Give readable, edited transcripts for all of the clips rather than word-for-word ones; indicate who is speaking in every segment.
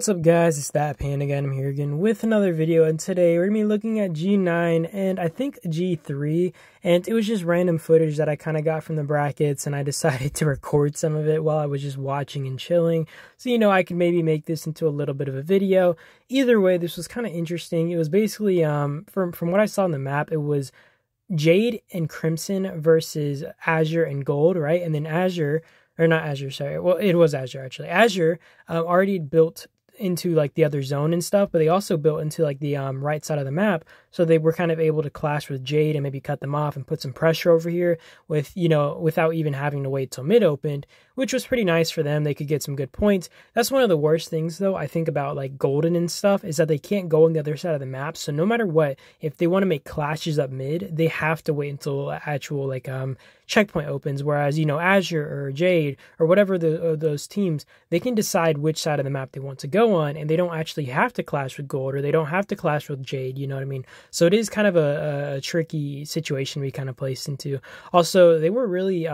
Speaker 1: What's up guys, it's that Pan again. I'm here again with another video, and today we're going to be looking at G9 and I think G3, and it was just random footage that I kind of got from the brackets, and I decided to record some of it while I was just watching and chilling, so I could maybe make this into a little bit of a video. Either way, this was kind of interesting. It was basically, from what I saw on the map, it was Jade and Crimson versus Azure and Gold, right? And then Azure, or not Azure, sorry. Well, it was Azure, actually. Azure already built into like the other zone and stuff, but they also built into like the right side of the map, so they were kind of able to clash with Jade and maybe cut them off and put some pressure over here with, without even having to wait till mid opened, which was pretty nice for them. They could get some good points. That's one of the worst things though, I think, about like Golden and stuff, is that they can't go on the other side of the map. So no matter what, if they want to make clashes up mid, they have to wait until actual like checkpoint opens, whereas Azure or Jade or whatever those teams, they can decide which side of the map they want to go on, and they don't actually have to clash with Gold, or they don't have to clash with Jade, you know what I mean? So it is kind of a tricky situation we kind of placed into. Also, they were really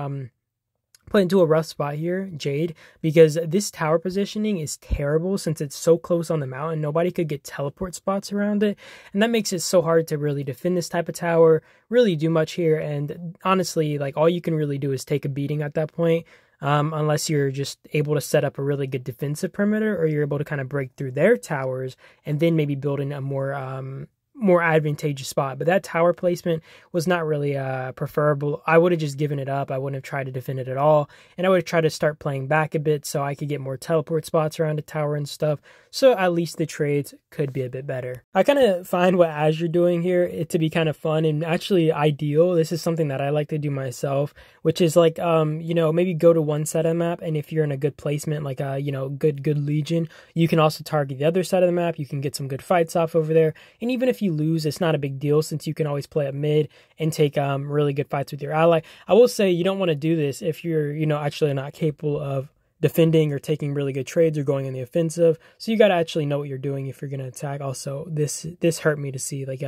Speaker 1: put into a rough spot here, Jade, because this tower positioning is terrible since it's so close on the mountain. Nobody could get teleport spots around it, and that makes it so hard to really defend this type of tower, really do much here. And honestly, like, all you can really do is take a beating at that point, unless you're just able to set up a really good defensive perimeter, or you're able to kind of break through their towers and then maybe build in a more advantageous spot. But that tower placement was not really preferable. I would have just given it up. I wouldn't have tried to defend it at all, and I would have tried to start playing back a bit so I could get more teleport spots around the tower and stuff, so at least the trades could be a bit better. I kind of find what Azure doing here to be kind of fun and actually ideal. This is something that I like to do myself, which is like maybe go to one side of the map, and if you're in a good placement, like good Legion, you can also target the other side of the map. You can get some good fights off over there, and even if you lose, it's not a big deal, since you can always play up mid and take really good fights with your ally. I will say you don't want to do this if you're actually not capable of defending or taking really good trades or going in the offensive. So you got to actually know what you're doing if you're going to attack. Also, this hurt me to see, like,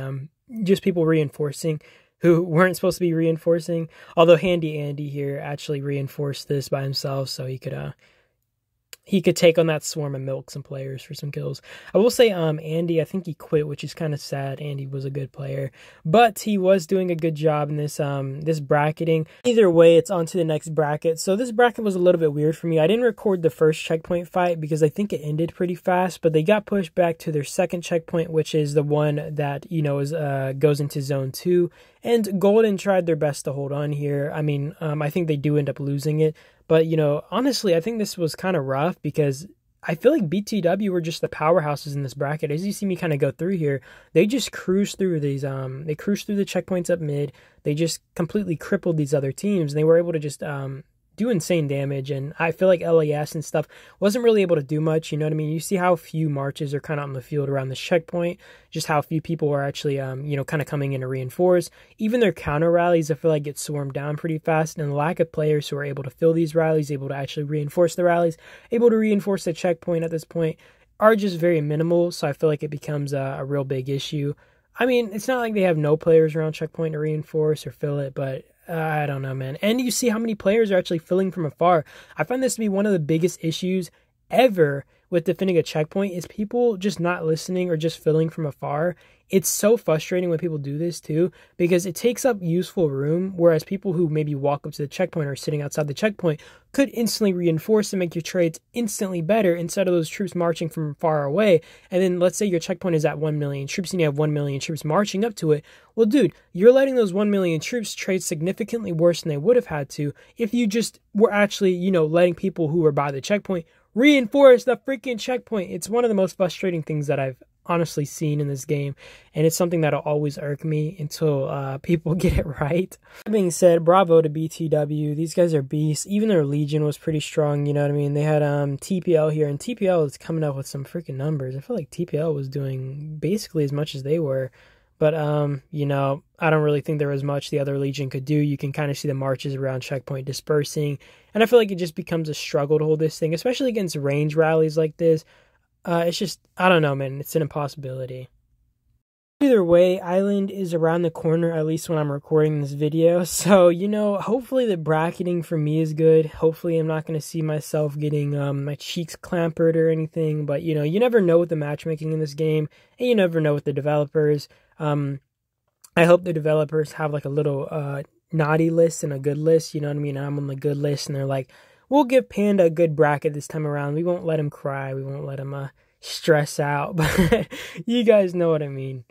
Speaker 1: just people reinforcing who weren't supposed to be reinforcing, although Handy Andy here actually reinforced this by himself, so he could take on that swarm and milk some players for some kills. I will say Andy, I think he quit, which is kind of sad. Andy was a good player, but he was doing a good job in this this bracketing. Either way, it's on to the next bracket. So this bracket was a little bit weird for me. I didn't record the first checkpoint fight because I think it ended pretty fast, but they got pushed back to their second checkpoint, which is the one that goes into zone 2. And Golden tried their best to hold on here. I mean, I think they do end up losing it. But, honestly, I think this was kind of rough because I feel like BTW were just the powerhouses in this bracket. As you see me kind of go through here, they just cruised through these, they cruised through the checkpoints up mid. They just completely crippled these other teams, and they were able to just do insane damage. And I feel like LAS and stuff wasn't really able to do much, you know what I mean? You see how few marches are kind of on the field around this checkpoint, just how few people are actually kind of coming in to reinforce. Even their counter rallies, I feel like, get swarmed down pretty fast, and the lack of players who are able to fill these rallies, able to actually reinforce the rallies, able to reinforce the checkpoint at this point, are just very minimal. So I feel like it becomes a real big issue. I mean, it's not like they have no players around checkpoint to reinforce or fill it, but I don't know, man. And you see how many players are actually filling from afar. I find this to be one of the biggest issues ever with defending a checkpoint, is people just not listening or just filling from afar. It's so frustrating when people do this too, because it takes up useful room, whereas people who maybe walk up to the checkpoint or sitting outside the checkpoint could instantly reinforce and make your trades instantly better, instead of those troops marching from far away. And then let's say your checkpoint is at 1 million troops and you have 1 million troops marching up to it. Well, dude, you're letting those 1 million troops trade significantly worse than they would have had to if you just were actually, letting people who were by the checkpoint reinforce the freaking checkpoint. It's one of the most frustrating things that I've honestly seen in this game, and it's something that'll always irk me until people get it right. That being said, bravo to BTW. These guys are beasts. Even their Legion was pretty strong, you know what I mean? They had TPL here, and TPL is coming up with some freaking numbers. I feel like TPL was doing basically as much as they were. But, I don't really think there was much the other Legion could do. You can kind of see the marches around checkpoint dispersing. And I feel like it just becomes a struggle to hold this thing, especially against range rallies like this. It's just, I don't know, man. It's an impossibility. Either way, Island is around the corner, at least when I'm recording this video. So, you know, hopefully the bracketing for me is good. Hopefully I'm not going to see myself getting my cheeks clampered or anything. But, you know, you never know with the matchmaking in this game. And you never know with the developers. I hope the developers have like a little naughty list and a good list. You know what I mean? I'm on the good list and they're like, we'll give Panda a good bracket this time around. We won't let him cry. We won't let him stress out. But you guys know what I mean.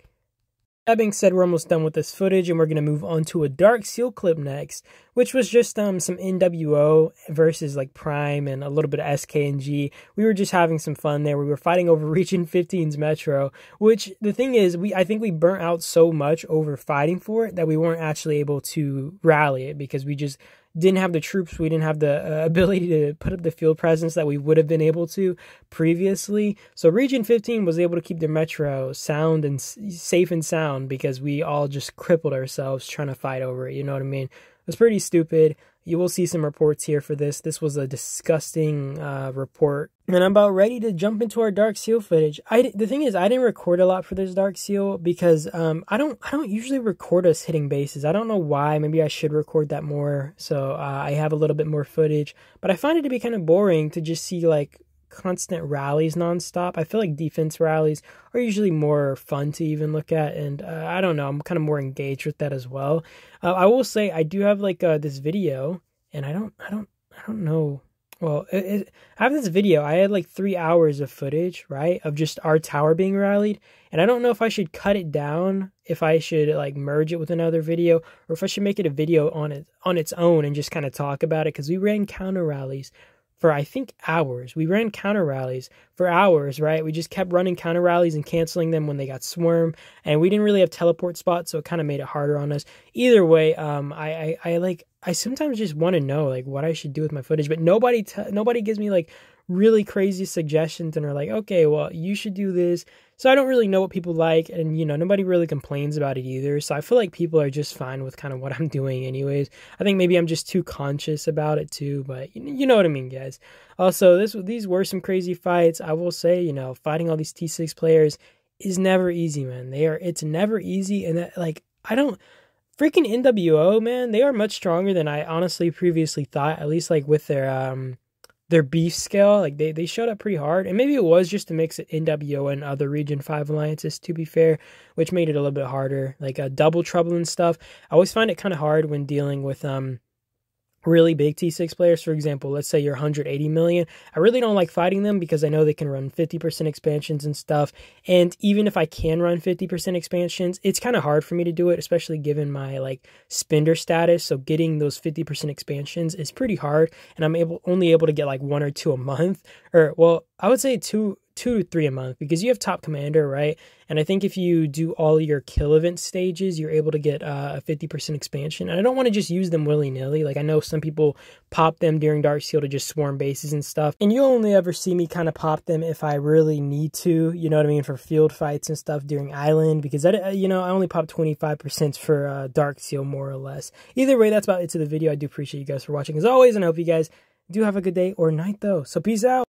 Speaker 1: That being said, we're almost done with this footage, and we're going to move on to a Dark Seal clip next, which was just some NWO versus like Prime and a little bit of SK&G. We were just having some fun there. We were fighting over Region 15's Metro, which the thing is, I think we burnt out so much over fighting for it that we weren't actually able to rally it because we just didn't have the troops. We didn't have the ability to put up the field presence that we would have been able to previously. So Region 15 was able to keep their metro sound and safe and sound because we all just crippled ourselves trying to fight over it. You know what I mean? It was pretty stupid. You will see some reports here for this. This was a disgusting report. And I'm about ready to jump into our Dark Seal footage. The thing is, I didn't record a lot for this Dark Seal because I don't usually record us hitting bases. I don't know why. Maybe I should record that more so I have a little bit more footage. But I find it to be kind of boring to just see like constant rallies nonstop. I feel like defense rallies are usually more fun to even look at, and I don't know, I'm kind of more engaged with that as well. I will say I do have like this video, and I don't know. Well, I have this video. I had like 3 hours of footage, right, of just our tower being rallied, and I don't know if I should cut it down, if I should like merge it with another video, or if I should make it a video on its own and just kind of talk about it, because we ran counter rallies for I think hours. We ran counter rallies for hours, right? We just kept running counter rallies and canceling them when they got swarmed, and we didn't really have teleport spots, so it kind of made it harder on us. Either way, I sometimes just want to know like what I should do with my footage, but nobody gives me like really crazy suggestions and are like, okay, well, you should do this. So I don't really know what people like, and you know, nobody really complains about it either. So I feel like people are just fine with kind of what I'm doing anyways. I think maybe I'm just too conscious about it too, but you know what I mean, guys. Also, these were some crazy fights. I will say, you know, fighting all these T6 players is never easy, man. It's never easy, and that, like, I don't freaking NWO, man, they are much stronger than I honestly previously thought, at least like with their beef scale. Like they showed up pretty hard, and maybe it was just to mix NWO and other Region 5 alliances, to be fair, which made it a little bit harder, like double trouble and stuff. I always find it kind of hard when dealing with really big T6 players. For example, let's say you're 180 million. I really don't like fighting them because I know they can run 50% expansions and stuff. And even if I can run 50% expansions, it's kind of hard for me to do it, especially given my like spender status. So getting those 50% expansions is pretty hard. And I'm only able to get like 1 or 2 a month, or well, I would say 2 to 3 a month, because you have top commander, right? And I think if you do all your kill event stages, you're able to get a 50% expansion. And I don't want to just use them willy-nilly. Like, I know some people pop them during Dark Seal to just swarm bases and stuff, and you only ever see me kind of pop them if I really need to, you know what I mean, for field fights and stuff during Island, because I only pop 25% for Dark Seal, more or less. Either way, that's about it to the video. I do appreciate you guys for watching as always, and I hope you guys do have a good day or night though. So peace out.